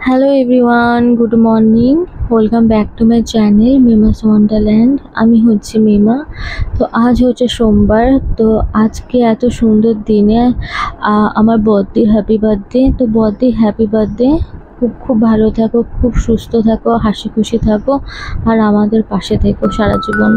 Hello everyone, good morning. Welcome back to my channel Mima's wonderland. আমি হচ্ছি মিমা। তো আজ হচ্ছে সোমবার। তো আজকে এত সুন্দর দিনে আমার বার্থডে, হ্যাপি বার্থডে। তো বার্থডে হ্যাপি বার্থডে। খুব খুব ভালো থাকো, খুব সুস্থ থাকো, হাসি খুশি থাকো, আর আমাদের পাশে থেকো সারা জীবন।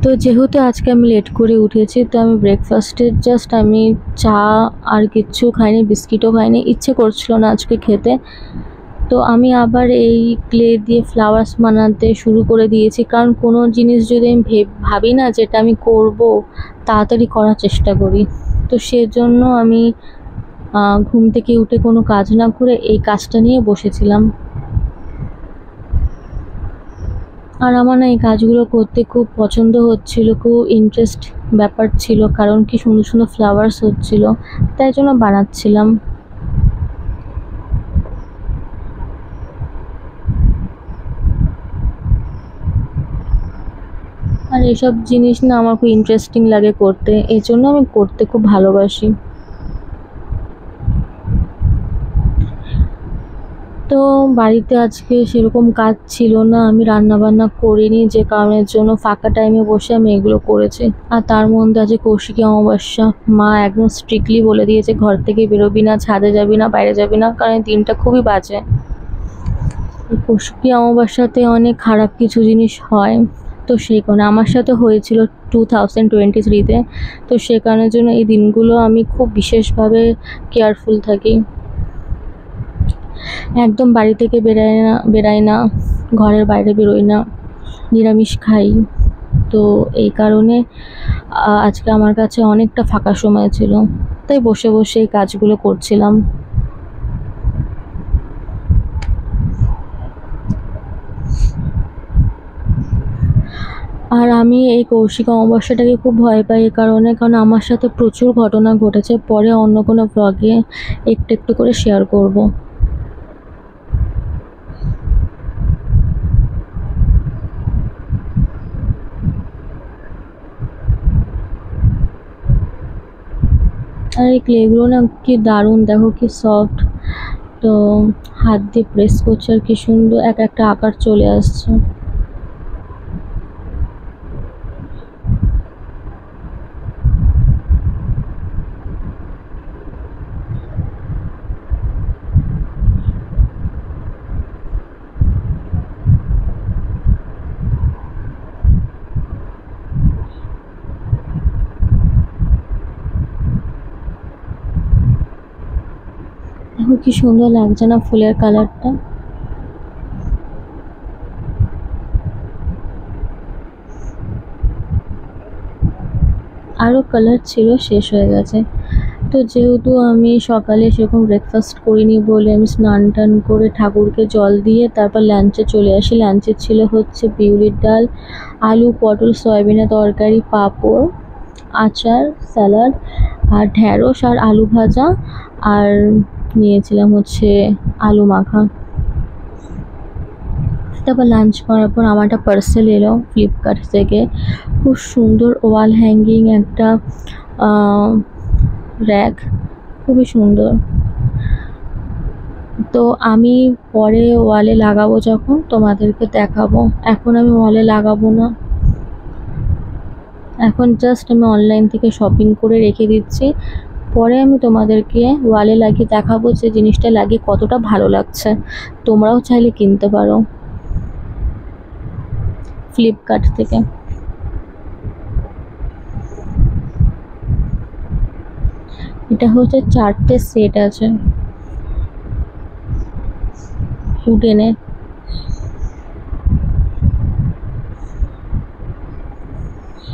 তো যেহেতু আজকে আমি লেট করে উঠেছি, তো আমি ব্রেকফাস্টে জাস্ট আমি চা আর কিচ্ছু খাইনি, বিস্কিটও খাইনি, ইচ্ছে করছিল না আজকে খেতে। তো আমি আবার এই ক্লে দিয়ে ফ্লাওয়ার্স বানাতে শুরু করে দিয়েছি, কারণ কোনো জিনিস যদি আমি ভাবি না যেটা আমি করব, তাড়াতাড়ি করার চেষ্টা করি। তো সেজন্য আমি ঘুম থেকে উঠে কোনো কাজ না করে এই কাজটা নিয়ে বসেছিলাম। আর আমার না এই কাজগুলো করতে খুব পছন্দ হচ্ছিল, খুব ইন্টারেস্ট ব্যাপার ছিল, কারণ কি সুন্দর সুন্দর ফ্লাওয়ার্স হচ্ছিল, তাই জন্য বানাচ্ছিলাম। আর এসব জিনিস না আমার খুব ইন্টারেস্টিং লাগে করতে, এই জন্য আমি করতে খুব ভালোবাসি। তো বাড়িতে আজকে সেরকম কাজ ছিল না, আমি রান্না বান্না করিনি, যে কারণের জন্য ফাঁকা টাইমে বসে আমি এগুলো করেছি। আর তার মধ্যে আছে কৌশিকী অমাবস্যা। মা একদম স্ট্রিক্টলি বলে দিয়েছে ঘর থেকে বেরোবি না, ছাদে যাবি না, বাইরে যাবি না, কারণ দিনটা খুবই বাজে। কৌশিকী অমাবস্যাতে অনেক খারাপ কিছু জিনিস হয়। তো সেই কারণে আমার সাথে হয়েছিল 2023-তে। তো সে কারণের জন্য এই দিনগুলো আমি খুব বিশেষভাবে কেয়ারফুল থাকি। একদম বাড়ি থেকে বেরাই না, ঘরের বাইরে বেরোই না, নিরামিষ খাই। তো এই কারণে আজকে আমার কাছে অনেকটা ফাঁকা সময় ছিল, তাই বসে বসে এই কাজগুলো করছিলাম। আর আমি এই কৌশিক অমাবস্যাটাকে খুব ভয় পাই এই কারণে, কারণ আমার সাথে প্রচুর ঘটনা ঘটেছে, পরে অন্য কোনো ব্লগে একটু একটু করে শেয়ার করব। আর এই ক্লেগুলো না কি দারুণ, দেখো কি সফট। তো হাত দিয়ে প্রেস করছে আর কি সুন্দর এক একটা আকার চলে আসছে। দেখো কি সুন্দর লাগছে না ফুলের কালারটা। আরও কালার ছিল, শেষ হয়ে গেছে। তো যেহেতু আমি সকালে সেরকম ব্রেকফাস্ট করিনি বলে আমি স্নান টান করে ঠাকুরকে জল দিয়ে তারপর লাঞ্চে চলে আসি। লাঞ্চে ছিল হচ্ছে বিউলির ডাল, আলু পটল সয়াবিনের তরকারি, পাঁপড়, আচার, স্যালাড, আর ঢ্যাঁড়স আর আলু ভাজা, আর নিয়েছিলাম হচ্ছে আলু মাখা। তারপর লাঞ্চ করার পর আমার একটা পার্সেল এলো ফ্লিপকার্ট থেকে, খুব সুন্দর ওয়াল হ্যাঙ্গিং একটা র্যাক, খুবই সুন্দর। তো আমি পরে ওয়ালে লাগাবো, যখন তোমাদেরকে দেখাবো। এখন আমি ওয়ালে লাগাবো না, এখন জাস্ট আমি অনলাইন থেকে শপিং করে রেখে দিচ্ছি। পরে আমি তোমাদেরকে ওয়ালে লাগিয়ে দেখাবো যে জিনিসটা লাগিয়ে কতটা ভালো লাগছে। তোমরাও চাইলে কিনতে পারো ফ্লিপকার্ট থেকে। এটা হচ্ছে 4টে সেট আছে উডেনে।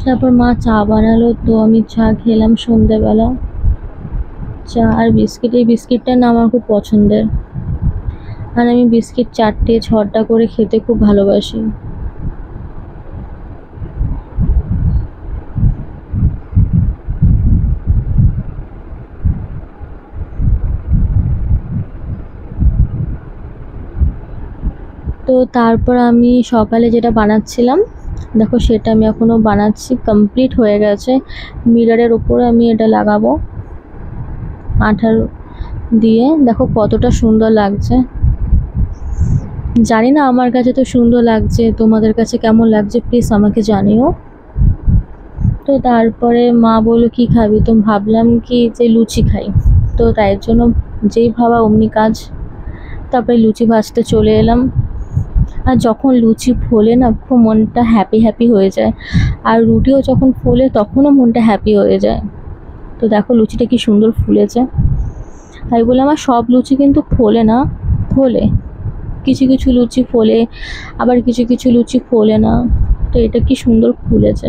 তারপর মা চা বানালো, তো আমি চা খেলাম সন্ধেবেলা। চা আর বিস্কিট, এই বিস্কিটটা না আমার খুব পছন্দের, আর আমি বিস্কিট 4টে 6টা করে খেতে খুব ভালোবাসি। তো তারপর আমি সকালে যেটা বানাচ্ছিলাম, দেখো সেটা আমি এখনও বানাচ্ছি, কমপ্লিট হয়ে গেছে। মিররের উপরে আমি এটা লাগাবো আঠার দিয়ে, দেখো কতটা সুন্দর লাগছে। জানি না, আমার কাছে তো সুন্দর লাগছে, তোমাদের কাছে কেমন লাগছে প্লিজ আমাকে জানিও। তো তারপরে মা বললো কি খাবি, তো ভাবলাম কি যে লুচি খাই, তো তাই জন্য যেই ভাবা অমনি কাজ। তারপরে লুচি ভাজতে চলে এলাম। আর যখন লুচি ফোলে না, খুব মনটা হ্যাপি হ্যাপি হয়ে যায়, আর রুটিও যখন ফোলে তখনও মনটা হ্যাপি হয়ে যায়। তো দেখো লুচিটা কি সুন্দর ফুলেছে। তাই বলে আমার সব লুচি কিন্তু ফোলে না, ফোলে কিছু কিছু লুচি ফোলে, আবার কিছু কিছু লুচি ফোলে না। তো এটা কি সুন্দর ফুলেছে।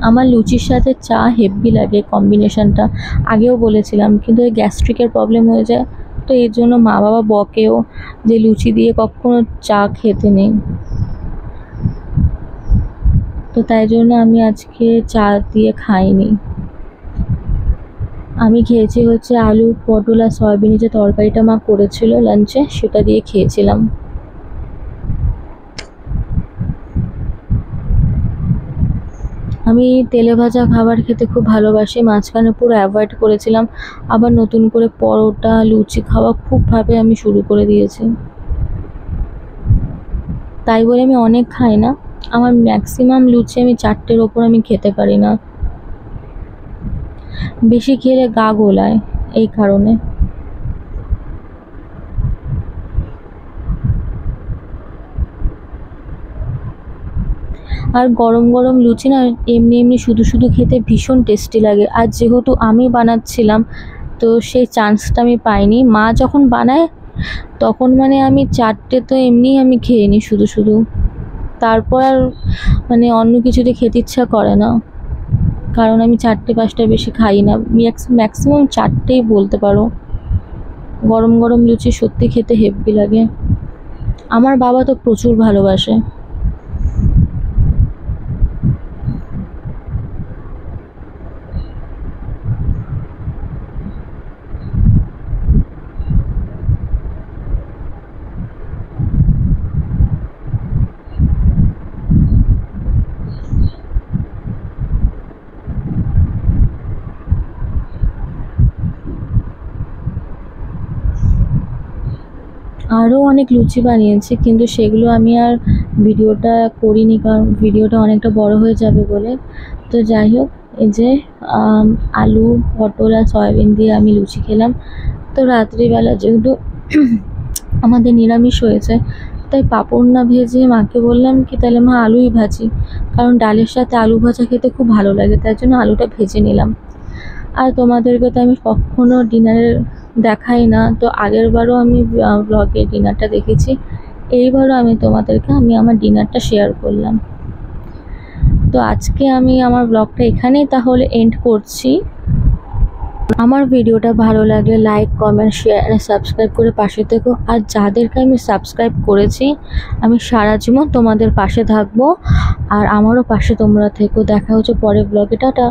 আমার লুচির সাথে চা হেভি লাগে কম্বিনেশনটা, আগেও বলেছিলাম, কিন্তু এই গ্যাস্ট্রিকের প্রবলেম হয়ে যায়, তো এর জন্য মা বাবা বকেও যে লুচি দিয়ে কখনো চা খেতে নেই। তো তাই জন্য আমি আজকে চা দিয়ে খাইনি। আমি খেয়েছি হচ্ছে আলু পটল আর সয়াবিনের যে তরকারিটা মা করেছিল লাঞ্চে, সেটা দিয়ে খেয়েছিলাম। আমি তেলে ভাজা খাবার খেতে খুব ভালোবাসি, মাঝখানে পুরো অ্যাভয়েড করেছিলাম, আবার নতুন করে পরোটা লুচি খাওয়া খুবভাবে আমি শুরু করে দিয়েছি। তাই বলে আমি অনেক খাই না, আমার ম্যাক্সিমাম লুচি আমি 4টের ওপর আমি খেতে পারি না, বেশি খেলে গা গোলায় এই কারণে। আর গরম গরম লুচি না এমনি এমনি শুধু শুধু খেতে ভীষণ টেস্টি লাগে। আর যেহেতু আমি বানাচ্ছিলাম, তো সেই চান্সটা আমি পাইনি। মা যখন বানায় তখন মানে আমি 4টে তো এমনিই আমি খেয়ে নিই শুধু শুধু, তারপর আর মানে অন্য কিছুতে খেতে ইচ্ছা করে না, কারণ আমি 4টে 5টা বেশি খাই না, ম্যাক্সিমাম 4টেই বলতে পারো। গরম গরম লুচি সত্যি খেতে হেব্বি লাগে। আমার বাবা তো প্রচুর ভালোবাসে। আরও অনেক লুচি বানিয়েছি, কিন্তু সেগুলো আমি আর ভিডিওটা করিনি, কারণ ভিডিওটা অনেকটা বড় হয়ে যাবে বলে। তো যাই হোক, এই যে আলু পটল আর সয়াবিন দিয়ে আমি লুচি খেলাম। তো রাত্রিবেলা যেহেতু আমাদের নিরামিষ হয়েছে, তাই পাঁপড় না ভেজে মাকে বললাম কি তাহলে মা আলুই ভাজি, কারণ ডালের সাথে আলু ভাজা খেতে খুব ভালো লাগে, তাই জন্য আলুটা ভেজে নিলাম। আর তোমাদেরকে তো আমি কখনো ডিনারের দেখাই না, তো আগেরবারও আমি ব্লগে ডিনারটা দেখেছি, এইবারও আমি তোমাদেরকে আমার ডিনারটা শেয়ার করলাম। তো আজকে আমি আমার ব্লগটা এখানেই তাহলে এন্ড করছি। আমার ভিডিওটা ভালো লাগলে লাইক কমেন্ট শেয়ার আর সাবস্ক্রাইব করে পাশে থেকো। আর যাদেরকে আমি সাবস্ক্রাইব করেছি, আমি সারা জীবন তোমাদের পাশে থাকবো, আর আমারও পাশে তোমরা থেকো। দেখা হচ্ছে পরের ব্লগে, টাটা।